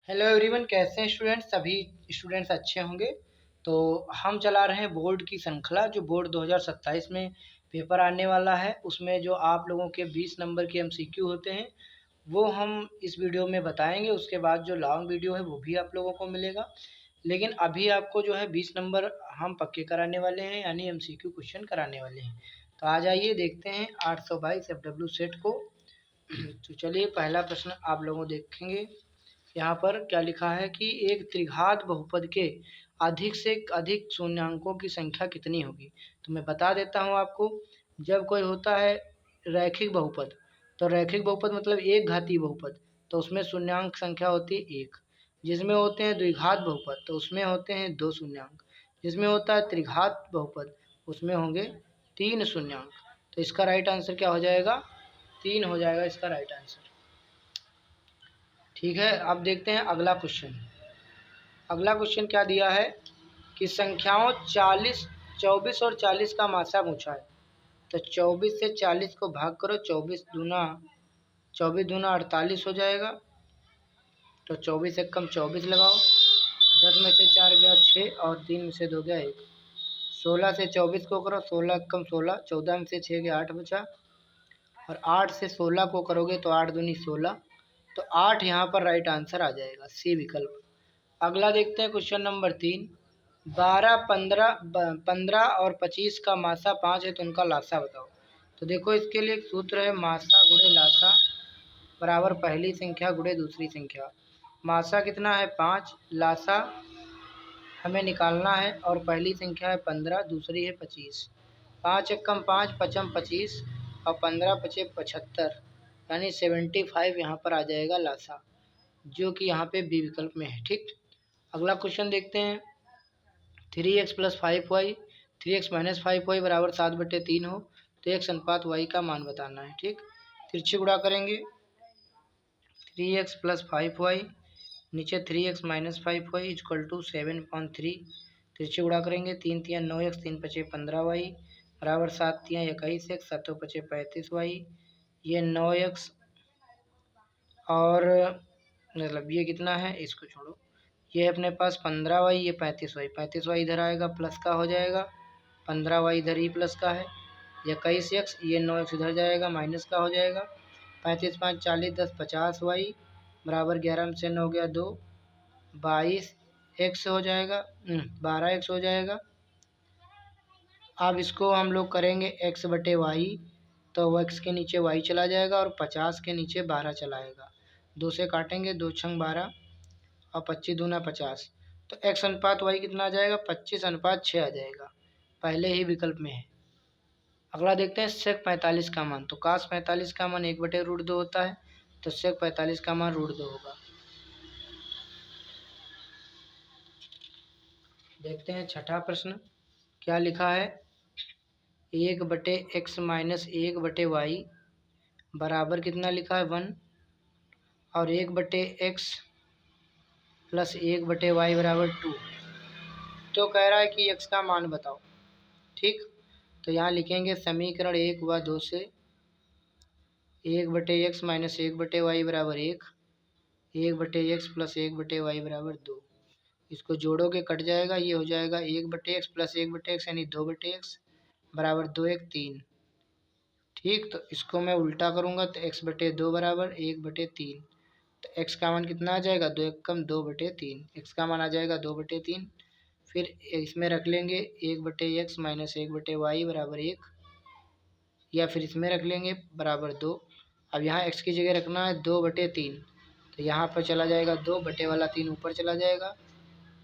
Hello everyone, कैसे हैं students? सभी स्टूडेंट्स अच्छे होंगे। तो हम चला रहे हैं बोर्ड की श्रृंखला, जो बोर्ड 2027 में पेपर आने वाला है। उसमें जो आप लोगों के 20 नंबर के एमसीक्यू होते हैं वो हम इस वीडियो में बताएंगे। उसके बाद जो लॉन्ग वीडियो है वो भी आप लोगों को मिलेगा। लेकिन अभी आपको जो है 20 नंबर हम पक्के कराने वाले हैं, यानी एमसीक्यू क्वेश्चन कराने वाले हैं। तो आ जाइए देखते हैं 822 FW सेट को। तो चलिए पहला प्रश्न आप लोगों देखेंगे। यहाँ पर क्या लिखा है कि एक त्रिघात बहुपद के अधिक से अधिक शून्यांकों की संख्या कितनी होगी। तो मैं बता देता हूँ आपको। जब कोई होता है रैखिक बहुपद, तो रैखिक बहुपद मतलब एक घातीय बहुपद, तो उसमें शून्यांक संख्या होती है एक। जिसमें होते हैं द्विघात बहुपद तो उसमें होते हैं दो शून्यांक। जिसमें होता है त्रिघात बहुपद उसमें होंगे तीन शून्यांक। तो इसका राइट आंसर क्या हो जाएगा? तीन हो जाएगा इसका राइट आंसर। ठीक है, अब देखते हैं अगला क्वेश्चन। अगला क्वेश्चन क्या दिया है कि संख्याओं 40, 24 और 40 का मासा पूछा है। तो 24 से 40 को भाग करो, 24 दूना 48 हो जाएगा। तो 24 एक कम 24 लगाओ, 10 में से 4 गया 6 और 3 में से 2 गया 1। 16 से 24 को करो, 16 एक कम 16, 14 में से 6 गया 8 बचा। और 8 से 16 को करोगे तो 8 दूनी 16। तो 8 यहाँ पर राइट आंसर आ जाएगा, सी विकल्प। अगला देखते हैं क्वेश्चन नंबर 3। 12, 15 और 25 का मासा 5 है, तो उनका लासा बताओ। तो देखो इसके लिए एक सूत्र है, मासा गुणे लासा बराबर पहली संख्या गुणे दूसरी संख्या। मासा कितना है 5, लासा हमें निकालना है, और पहली संख्या है 15, दूसरी है 25। 5 एक कम 5, पचम 25 और 15 पचे 75, यानी 75 यहाँ पर आ जाएगा लासा, जो कि यहाँ पे बी विकल्प में है। ठीक, अगला क्वेश्चन देखते हैं। 3x plus 5y, 3x minus 5y बराबर 7/3 हो तो x अनुपात y का मान बताना है। ठीक, तिरछे गुणा करेंगे। 3x प्लस 5y नीचे 3x minus 5y equal to 7/3। तिरछे गुणा करेंगे, 3 तियाँ 9x, 3 पचे 15y बराबर 7 तियाँ 21x, 7 पचे 35y। ये 9x और मतलब ये कितना है, इसको छोड़ो, ये अपने पास 15y, ये 35y। 35y इधर आएगा, प्लस का हो जाएगा। 15y इधर ही प्लस का है। 21x, ये 9x इधर जाएगा, माइनस का हो जाएगा। 35 5 40, 10 50y बराबर 11 में से 9 गया 2, 22x हो जाएगा, 12x हो जाएगा। अब इसको हम लोग करेंगे x बटे वाई, तो x के नीचे y चला जाएगा और 50 के नीचे 12 चलाएगा। 2 से काटेंगे, 2 छंग 12 और 25 दूना 50। तो x अनुपात y कितना आ जाएगा? 25/6 आ जाएगा, पहले ही विकल्प में है। अगला देखते हैं sec 45 का मान। तो cos 45 का मान 1/√2 होता है, तो sec 45 का मान √2 होगा। देखते हैं छठा प्रश्न क्या लिखा है। 1/x माइनस 1/y बराबर कितना लिखा है 1, और 1/x प्लस 1/y बराबर 2। तो कह रहा है कि x का मान बताओ। ठीक, तो यहाँ लिखेंगे समीकरण 1 व 2 से 1/x माइनस 1/y बराबर 1, 1/x प्लस 1/y बराबर 2। इसको जोड़ोगे कट जाएगा, ये हो जाएगा 1/x प्लस 1/x यानी 2/x बराबर 2 1 3। ठीक, तो इसको मैं उल्टा करूँगा तो x/2 बराबर 1/3। तो x का मान कितना आ जाएगा? 2 1 कम 2/3, x का मान आ जाएगा 2/3। फिर इसमें रख लेंगे 1/x माइनस 1/y बराबर 1, या फिर इसमें रख लेंगे बराबर 2। अब यहाँ x की जगह रखना है 2/3, तो यहाँ पर चला जाएगा 2 बटे वाला 3 ऊपर चला जाएगा,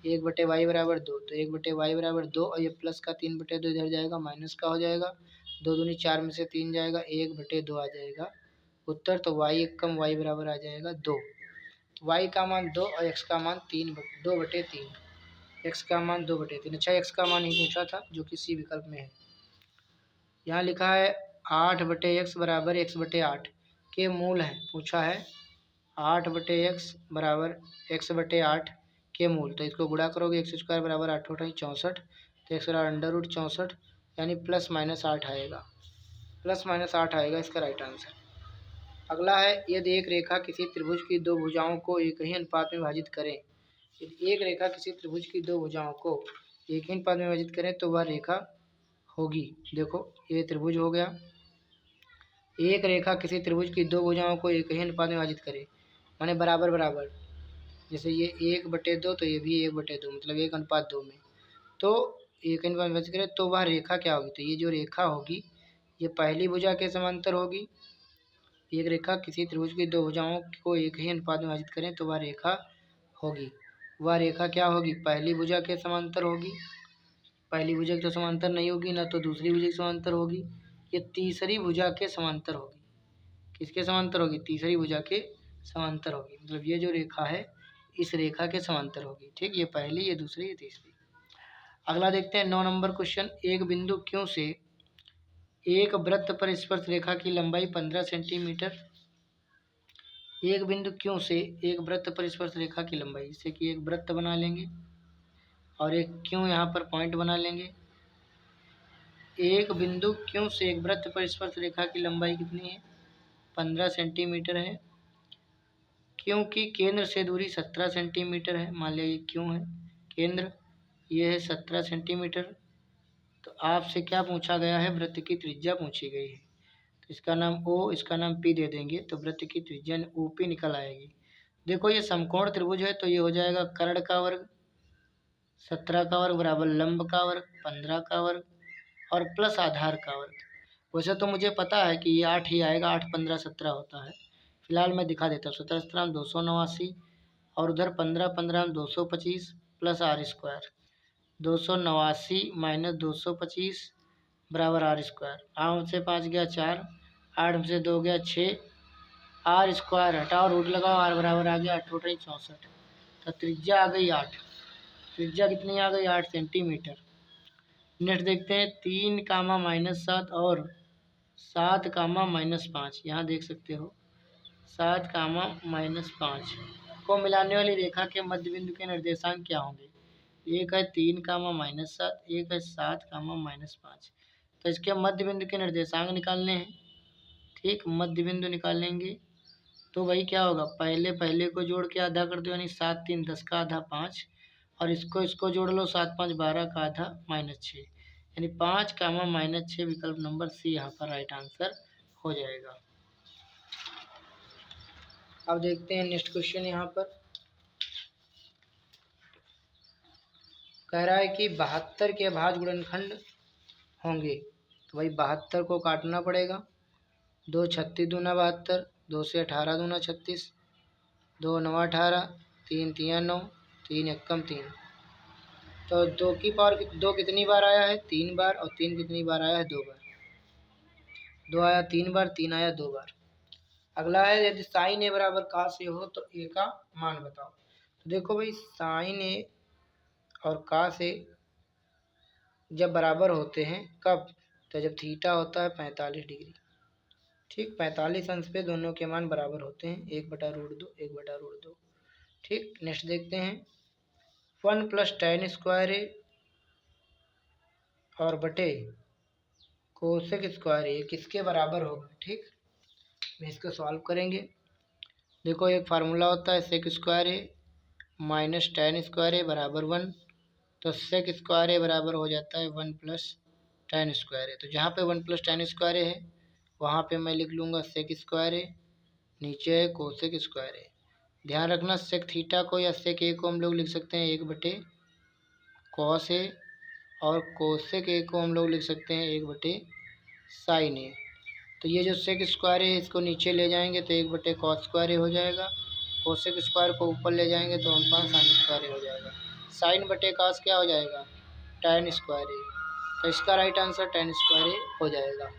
1/y बराबर 2। तो 1/y बराबर 2 और ये प्लस का 3/2 इधर जाएगा, माइनस का हो जाएगा। 2 दूनी 4 में से 3 जाएगा, 1/2 आ जाएगा उत्तर। तो y एक कम y बराबर आ जाएगा 2। तो y का मान 2 और x का मान 2/3। x का मान 2/3। अच्छा, x का मान ही पूछा था, जो कि सी विकल्प में है। यहाँ लिखा है 8/x बराबर x/8 के मूल हैं, पूछा है 8/x बराबर x/8 के मूल। तो इसको गुणा करोगे, x² बराबर 8 8 64, तो x अंडर रूट 64 यानी प्लस माइनस 8 आएगा, प्लस माइनस 8 आएगा इसका राइट आंसर। अगला है, यदि एक रेखा किसी त्रिभुज की दो भुजाओं को एक ही अनुपात में विभाजित करें। यदि एक रेखा किसी त्रिभुज की दो भुजाओं को एक ही अनुपात में विभाजित करें तो वह रेखा होगी। देखो ये त्रिभुज हो गया। एक रेखा किसी त्रिभुज की दो भुजाओं को एक ही अनुपात में विभाजित करे, माने बराबर बराबर। जैसे ये 1/2 तो ये भी 1/2, मतलब 1:2 में। तो एक अनुपात में विभाजित करें तो वह रेखा क्या होगी? तो ये जो रेखा होगी ये पहली भुजा के समांतर होगी। एक रेखा किसी त्रिभुज की दो भुजाओं को एक ही अनुपात में विभाजित करें तो वह रेखा होगी। वह रेखा क्या होगी? पहली भुजा के समांतर होगी। पहली भुजा तो समांतर नहीं होगी, ना तो दूसरी भुजा के समांतर होगी, ये तीसरी भुजा के समांतर होगी। किसके समांतर होगी? तीसरी भुजा के समांतर होगी। मतलब ये जो रेखा है इस रेखा के समांतर होगी। ठीक, ये पहली, ये दूसरी, ये तीसरी। अगला देखते हैं 9 नंबर क्वेश्चन। एक बिंदु क्यों से एक वृत्त पर स्पर्श रेखा की लंबाई 15 सेंटीमीटर। एक बिंदु क्यों से एक वृत्त पर स्पर्श रेखा की लंबाई, जैसे कि एक वृत्त बना लेंगे और एक क्यों यहाँ पर पॉइंट बना लेंगे। एक बिंदु क्यों से एक वृत्त पर स्पर्श रेखा की लंबाई कितनी है? 15 सेंटीमीटर है। क्योंकि केंद्र से दूरी 17 सेंटीमीटर है। मान लिया ये क्यों है, केंद्र ये है 17 सेंटीमीटर। तो आपसे क्या पूछा गया है? वृत्त की त्रिज्या पूछी गई है। तो इसका नाम ओ, इसका नाम पी दे देंगे तो वृत्त की त्रिज्या ओपी निकल आएगी। देखो ये समकोण त्रिभुज है तो ये हो जाएगा कर्ण का वर्ग 17 का वर्ग बराबर लंब का वर्ग 15 का वर्ग और प्लस आधार का वर्ग। वैसे तो मुझे पता है कि ये 8 ही आएगा, 8 15 17 होता है। फिलहाल मैं दिखा देता हूँ। 17 17 289 और उधर 15 15 225 प्लस आर स्क्वायर। 289 माइनस 225 बराबर आर स्क्वायर। 8 से 5 गया 4, 8 से 2 गया 6, आर स्क्वायर हटाओ रूट लगाओ, आर बराबर आ गया 8 64। तो त्रिज्या आ गई 8। त्रिज्या कितनी आ गई? 8 सेंटीमीटर। नेक्स्ट देखते हैं 3 कामा -7 और 7 कामा -5। यहाँ देख सकते हो 7 कामा -5 को मिलाने वाली रेखा के मध्य बिंदु के निर्देशांक क्या होंगे? एक है 3 कामा -7, एक है 7 कामा -5। तो इसके मध्य बिंदु के निर्देशांक निकालने हैं। ठीक, मध्य बिंदु निकालेंगे तो वही क्या होगा? पहले पहले को जोड़ के आधा कर दो, यानी 7 3 10 का आधा 5 और इसको जोड़ लो 7 5 12 का आधा -6, यानी 5 कामा -6 विकल्प नंबर सी यहाँ पर राइट आंसर हो जाएगा। अब देखते हैं नेक्स्ट क्वेश्चन। यहाँ पर कह रहा है कि 72 के अभाज्य गुणनखंड होंगे। तो भाई 72 को काटना पड़ेगा। 2 36 दूना 72, 2 से 18 दूना 36, 2 9 18, 3 3 9, 3 एकम 3। तो 2 की पावर 2 कितनी बार आया है? 3 बार। और 3 कितनी बार आया है? 2 बार। 2 आया 3 बार, 3 आया 2 बार। अगला है, यदि साइन ए बराबर कास ए हो तो ए का मान बताओ। तो देखो भाई साइन ए और कास ए जब बराबर होते हैं कब? तो जब थीटा होता है 45 डिग्री। ठीक, 45 अंश पे दोनों के मान बराबर होते हैं, 1/√2 1/√2। ठीक, नेक्स्ट देखते हैं 1 + tan स्क्वायर ए और बटे कोसेक स्क्वायर ए किसके बराबर होगा? ठीक, मैं इसको सॉल्व करेंगे। देखो एक फार्मूला होता है सेक स्क्वायर ए माइनस tan स्क्वायर ए बराबर 1। तो सेक स्क्वायर ए बराबर हो जाता है 1 + tan स्क्वायर ए। तो जहाँ पे 1 + tan स्क्वायर ए है वहाँ पे मैं लिख लूँगा सेक स्क्वायर ए, नीचे है कोसेक स्क्वायर ए। ध्यान रखना सेक थीटा को या सेक ए को हम लोग लिख सकते हैं 1/cos ए और कोसेक ए को हम लोग लिख सकते हैं 1/sin ए। तो ये जो सेक स्क्वायर है इसको नीचे ले जाएंगे तो 1/cos स्क्वायर ए हो जाएगा। कोसेक स्क्वायर को ऊपर ले जाएंगे तो 1/sin स्क्वायर ए हो जाएगा। साइन बटे कास क्या हो जाएगा? tan square a. तो इसका right answer tan square a हो जाएगा।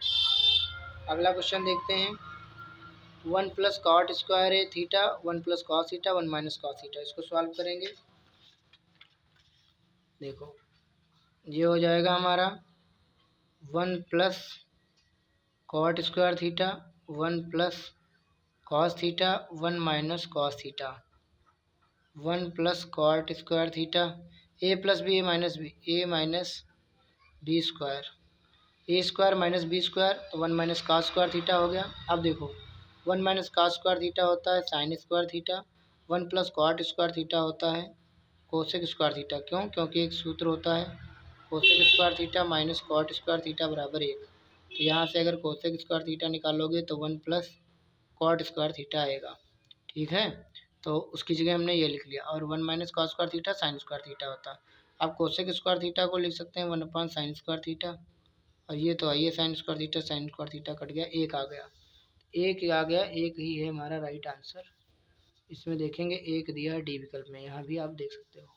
अगला क्वेश्चन देखते हैं 1 + cot square a theta 1 + cos theta 1 - cos theta. इसको सॉल्व करेंगे। देखो ये हो जाएगा हमारा 1 + cot square theta 1 + cos theta 1 - cos theta 1 + cot square theta a + b a - b a - b square a square - b square तो 1 - cos स्क्वायर थीटा हो गया। अब देखो 1 माइनस कॉस स्क्वायर थीटा होता है sine square theta, 1 plus cot square theta होता है cosec square theta. क्यों? क्योंकि एक सूत्र होता है cosec square theta minus cot square theta बराबर 1। तो यहाँ से अगर कोसेक स्क्वायर थीटा निकालोगे तो 1 प्लस कॉट स्क्वायर थीटा आएगा। ठीक है, तो उसकी जगह हमने ये लिख लिया। और 1 minus cos square theta sine square theta होता है। आप कोसेक स्क्वायर थीटा को लिख सकते हैं 1 अपॉन साइन स्क्वायर थीटा, और ये तो आइए साइन स्क्वायर थीटा कट गया, एक आ गया, एक आ गया, एक ही है हमारा राइट आंसर। इसमें देखेंगे एक दिया है डी विकल्प में, यहाँ भी आप देख सकते हो।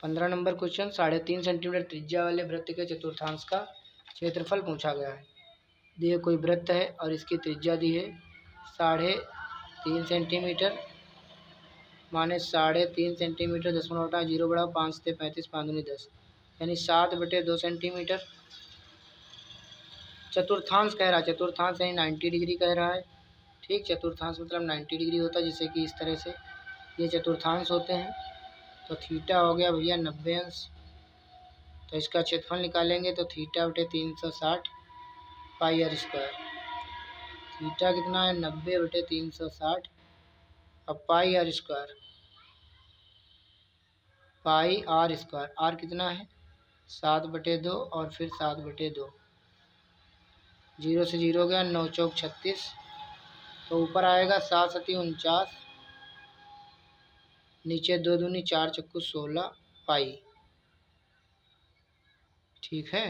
15 नंबर क्वेश्चन, 3.5 सेंटीमीटर त्रिज्या वाले वृत्त के चतुर्थांश का क्षेत्रफल पूछा गया है। दिए कोई वृत्त है और इसकी त्रिज्या दी है 3.5 सेंटीमीटर, माने 3.5 सेंटीमीटर, 0.0 बढ़ा 5 से 35 5 दूनी 10, यानी 7/2 सेंटीमीटर। चतुर्थांश कह रहा है, चतुर्थांश यानी 90 डिग्री कह रहा है। ठीक, चतुर्थांश मतलब 90 डिग्री होता है, जैसे कि इस तरह से ये चतुर्थांश होते हैं। तो थीटा हो गया भैया 90 अंश, तो इसका क्षेत्रफल निकालेंगे तो थीटा बटे 360 पाई आर स्क्वायर। थीटा कितना है 90/360, अब pi r square, pi r square, r कितना है 7/2 और फिर 7/2, 0 से 0 गया, 9 चौक 36, तो ऊपर आएगा 7 सती 49, नीचे 2 दूनी 4 चक्कू 16 पाई। ठीक है,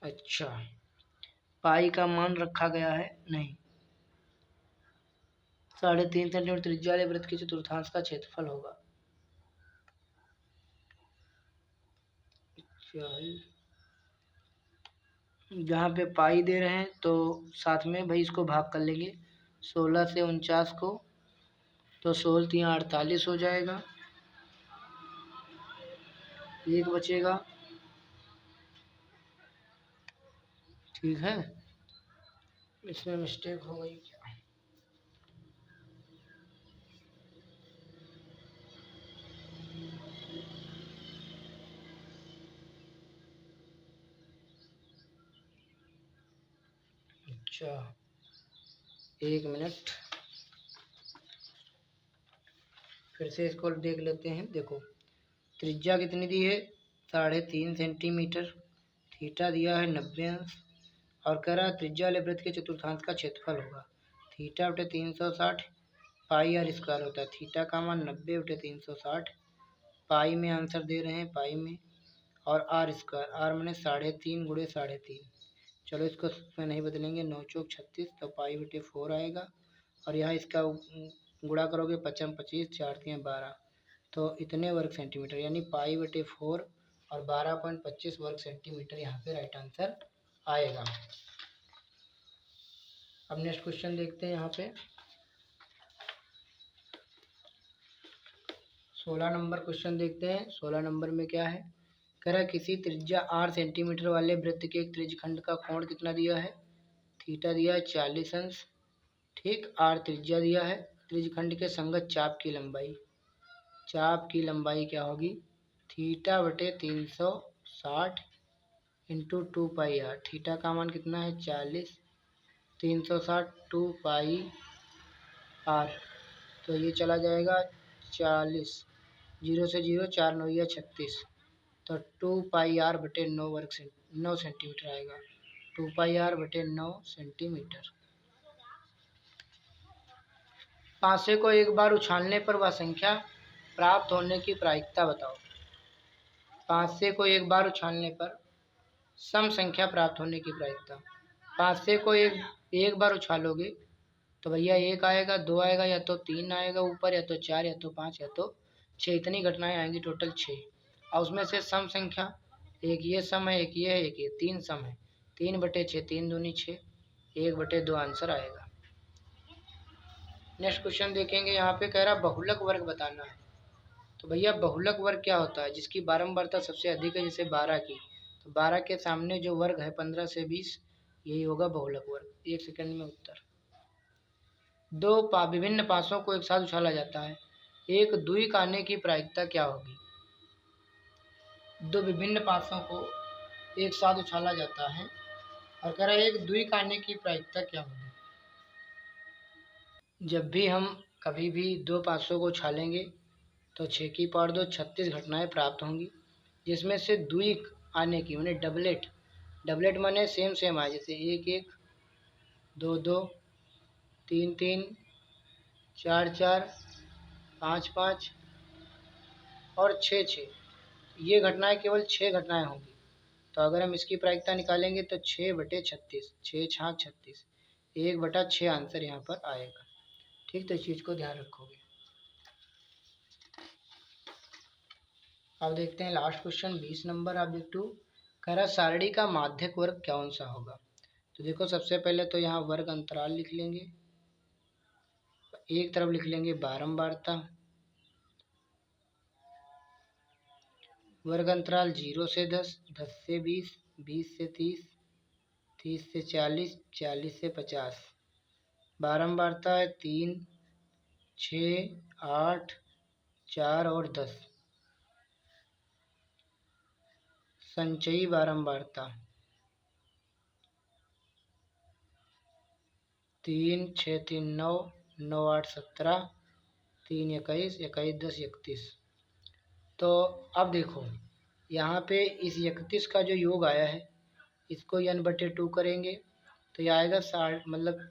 अच्छा पाई का मान रखा गया है नहीं, 3.5 सेंटीमीटर त्रिज्या वाले वृत्त के चतुर्थांश का क्षेत्रफल होगा। जहाँ पे पाई दे रहे हैं तो साथ में भाई इसको भाग कर लेंगे 16 से 49 को, तो 16 3 48 हो जाएगा, एक बचेगा। ठीक है, इसमें मिस्टेक हो गई क्या? अच्छा, एक मिनट, फिर से इसको देख लेते हैं। देखो त्रिज्या कितनी दी है 3.5 सेंटीमीटर, थीटा दिया है 90 अंश, और कह रहा है त्रिज्या वाले वृत्त के चतुर्थांश का क्षेत्रफल होगा। थीटा बटे 360 पाई आर स्क्वायर होता है, थीटा का मान 90/360, पाई में आंसर दे रहे हैं पाई में, और आर स्क्वायर, आर मैंने 3.5 गुणे 3.5, चलो इसको में नहीं बदलेंगे, 9 चौक 36, तो पाई/4 आएगा, और यहाँ इसका गुणा करोगे 55 25 4 3 12, तो इतने वर्ग सेंटीमीटर, यानी पाई/4 और 12.25 वर्ग सेंटीमीटर यहाँ पे राइट आंसर आएगा। अब नेक्स्ट क्वेश्चन देखते हैं। यहाँ पे 16 नंबर क्वेश्चन देखते हैं। 16 नंबर में क्या है, कह रहा है किसी त्रिज्या 8 सेंटीमीटर वाले वृत्त के एक त्रिज्यखंड का कोण कितना दिया है, थीटा दिया है 40 अंश। ठीक, आर त्रिज्या दिया है, त्रिज्यखंड के संगत चाप की लंबाई, चाप की लंबाई क्या होगी, थीटा बटे 360 इंटू 2 पाई आर, थीटा का मान कितना है 40, 360 2 पाई आर, तो ये चला जाएगा 40, 0 से 0 4 9 या 36, तो 2 पाई आर बटे 9 9 सेंटीमीटर आएगा, 2 पाई आर बटे 9 सेंटीमीटर। पासे को एक बार उछालने पर वह संख्या प्राप्त होने की प्रायिकता बताओ। पासे को एक बार उछालने पर सम संख्या प्राप्त होने की प्रायिकता, पासे को एक बार उछालोगे तो भैया 1 आएगा, 2 आएगा, या तो 3 आएगा ऊपर, या तो 4, या तो 5, या तो 6, इतनी घटनाएं आएंगी, टोटल 6, और उसमें से सम संख्या एक ये सम है, एक ये है, एक ये, 3 सम है, 3/6, 3 दूनी 6, 1/2 आंसर आएगा। नेक्स्ट क्वेश्चन देखेंगे। यहाँ पे कह रहा बहुलक वर्ग बताना है। तो भैया बहुलक वर्ग क्या होता है, जिसकी बारंबारता सबसे अधिक है, जैसे 12 की, तो 12 के सामने जो वर्ग है 15 से 20, यही होगा बहुलक वर्ग। 1 सेकंड में उत्तर। विभिन्न पासों को एक साथ उछाला जाता है, एक द्विक आने की प्रायिकता क्या होगी। दो विभिन्न पासों को एक साथ उछाला जाता है और कह रहा है एक द्विक आने की प्रायिकता क्या होगी। जब भी हम कभी भी दो 500 को उछालेंगे तो 6 की पावर 2 36 घटनाएं प्राप्त होंगी, जिसमें से द्विक आने की माने डबलेट, डबलेट माने सेम सेम आए, जैसे 1 1, 2 2, 3 3, 4 4, 5 5 और 6 6। ये घटनाएं केवल 6 घटनाएं होंगी। तो अगर हम इसकी प्रायिकता निकालेंगे तो 6/36, 6 छाक 36, 1/6 आंसर यहाँ पर आएगा। ठीक, तो इस चीज़ को ध्यान रखोगे। अब देखते हैं लास्ट क्वेश्चन 20 नंबर ऑब्जेक्ट 2, कह रहा सारणी का माध्यक वर्ग कौन सा होगा। तो देखो सबसे पहले तो यहाँ वर्ग अंतराल लिख लेंगे, एक तरफ लिख लेंगे बारंबारता, वर्ग अंतराल 0 से 10, 10 से 20, 20 से 30, 30 से 40, 40 से 50, बारंबारता है 3, 6, 8, 4 और 10, संचयी बारंबारता 3, 6 3 9, 9 8 17, 3 21, 21 10 31। तो अब देखो यहाँ पे इस 31 का जो योग आया है इसको n/2 करेंगे तो ये आएगा 60, मतलब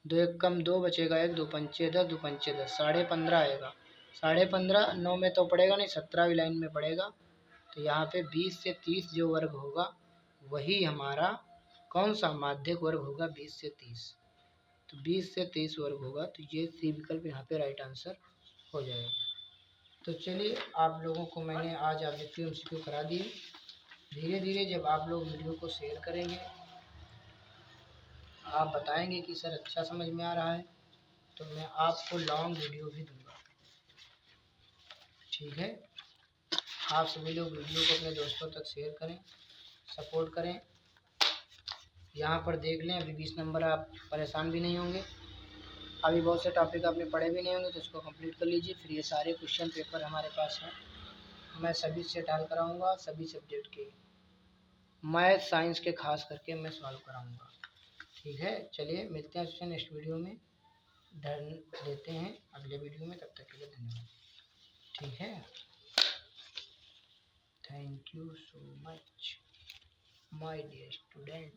2 1 कम 2 बचेगा 1, 2 पंचे 10, 2 पंचे 10, 15.5 आएगा। 15.5 9 में तो पड़ेगा नहीं, 17वीं लाइन में पड़ेगा। तो यहाँ पे 20 से 30 जो वर्ग होगा वही हमारा कौन सा माध्यक वर्ग होगा, 20 से 30। तो 20 से 30 वर्ग होगा, तो ये सी विकल्प यहाँ पे राइट आंसर हो जाएगा। तो चलिए आप लोगों को मैंने आज ऑब्जेक्टिव एमसीक्यू करा दिए। धीरे धीरे जब आप लोग वीडियो को शेयर करेंगे, आप बताएंगे कि सर अच्छा समझ में आ रहा है, तो मैं आपको लॉन्ग वीडियो भी दूंगा। ठीक है, आप सभी लोग वीडियो को अपने दोस्तों तक शेयर करें, सपोर्ट करें। यहाँ पर देख लें, अभी 20 नंबर आप परेशान भी नहीं होंगे, अभी बहुत से टॉपिक आपने पढ़े भी नहीं होंगे, तो इसको कंप्लीट कर लीजिए। फिर ये सारे क्वेश्चन पेपर हमारे पास हैं, मैं सभी से टाल कराऊंगा, सभी सब्जेक्ट के, मैथ साइंस के खास करके मैं सॉल्व कराऊंगा। ठीक है, चलिए मिलते हैं नेक्स्ट वीडियो में, धन देते हैं अगले वीडियो में, तब तक के लिए धन्यवाद। ठीक है, thank you so much my dear student.